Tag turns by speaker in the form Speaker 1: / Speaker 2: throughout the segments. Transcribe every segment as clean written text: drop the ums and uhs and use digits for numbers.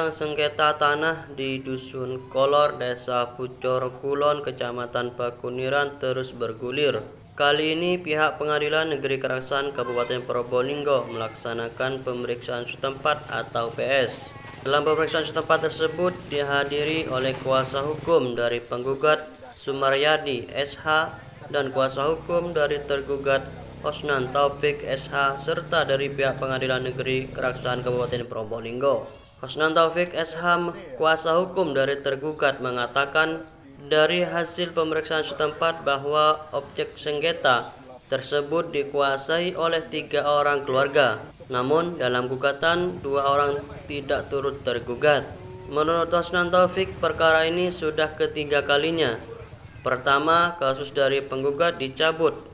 Speaker 1: sidang sengketa tanah di Dusun Kolor, Desa Pucor Kulon, Kecamatan Pakuniran terus bergulir. Kali ini pihak Pengadilan Negeri Keraksan Kabupaten Probolinggo melaksanakan pemeriksaan setempat atau PS. Dalam pemeriksaan setempat tersebut dihadiri oleh kuasa hukum dari penggugat Sumaryadi SH dan kuasa hukum dari tergugat Hosnan Taufik SH serta dari pihak Pengadilan Negeri Keraksan Kabupaten Probolinggo. Hosnan Taufik SH, kuasa hukum dari tergugat, mengatakan dari hasil pemeriksaan setempat bahwa objek sengketa tersebut dikuasai oleh 3 orang keluarga. Namun dalam gugatan 2 orang tidak turut tergugat. Menurut Hosnan Taufik, perkara ini sudah ketiga kalinya. Pertama, kasus dari penggugat dicabut,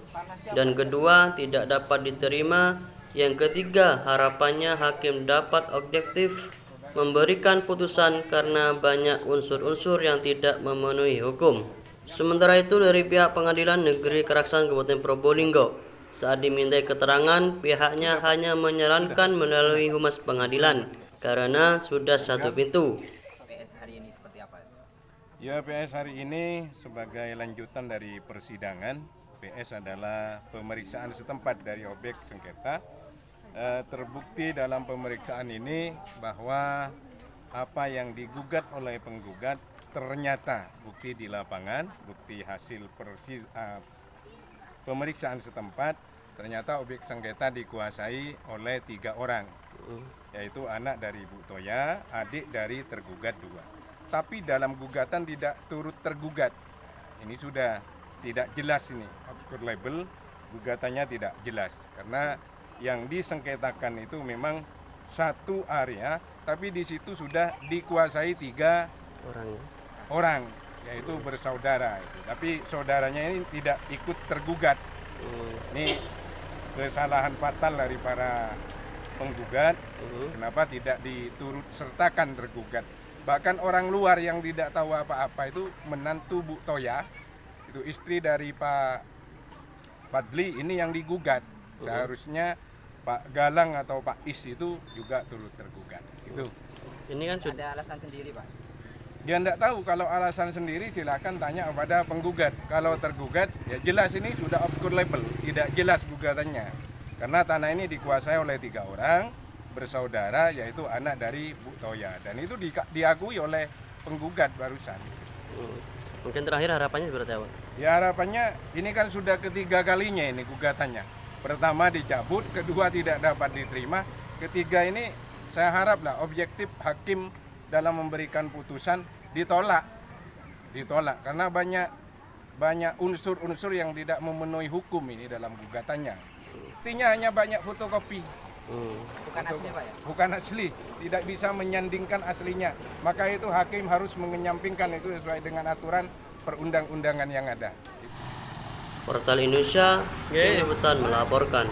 Speaker 1: dan kedua tidak dapat diterima. Yang ketiga, harapannya hakim dapat objektif memberikan putusan karena banyak unsur-unsur yang tidak memenuhi hukum. Sementara itu dari pihak Pengadilan Negeri Keraksan Kabupaten Probolinggo, saat dimintai keterangan, pihaknya hanya menyarankan melalui humas pengadilan karena sudah satu pintu.
Speaker 2: PS hari ini seperti apa?
Speaker 3: Ya, PS hari ini sebagai lanjutan dari persidangan. PS adalah pemeriksaan setempat dari objek sengketa. Terbukti dalam pemeriksaan ini bahwa apa yang digugat oleh penggugat ternyata bukti di lapangan, bukti hasil pemeriksaan setempat, ternyata objek sengketa dikuasai oleh 3 orang, yaitu anak dari Bu Toya, adik dari tergugat 2. Tapi dalam gugatan tidak turut tergugat. Ini sudah tidak jelas, ini obscure label, gugatannya tidak jelas karena yang disengketakan itu memang satu area, tapi di situ sudah dikuasai 3 orang, yaitu bersaudara itu. Tapi saudaranya ini tidak ikut tergugat. Ini kesalahan fatal dari para penggugat. Kenapa tidak diturut sertakan tergugat? Bahkan orang luar yang tidak tahu apa-apa itu menantu Bu Toya, itu istri dari Pak Fadli, ini yang digugat. Seharusnya Pak Galang atau Pak Is itu juga turut tergugat. Itu.
Speaker 1: Ini kan sudah
Speaker 2: Ada alasan sendiri, Pak?
Speaker 3: Dia tidak tahu. Kalau alasan sendiri silakan tanya kepada penggugat. Kalau tergugat ya jelas ini sudah obscure label, tidak jelas gugatannya. Karena tanah ini dikuasai oleh 3 orang bersaudara, yaitu anak dari Bu Toya, dan itu diakui oleh penggugat barusan.
Speaker 1: mungkin terakhir harapannya seperti apa?
Speaker 3: Ya, harapannya ini kan sudah ketiga kalinya ini gugatannya. Pertama dicabut, kedua tidak dapat diterima, ketiga ini saya haraplah objektif hakim dalam memberikan putusan ditolak karena banyak unsur-unsur yang tidak memenuhi hukum ini dalam gugatannya. Artinya hanya banyak fotokopi.
Speaker 2: Bukan asli, Pak, ya?
Speaker 3: Bukan asli, tidak bisa menyandingkan aslinya. Maka itu hakim harus mengenyampingkan itu sesuai dengan aturan perundang-undangan yang ada.
Speaker 1: Portal Indonesia, Tim Liputan melaporkan.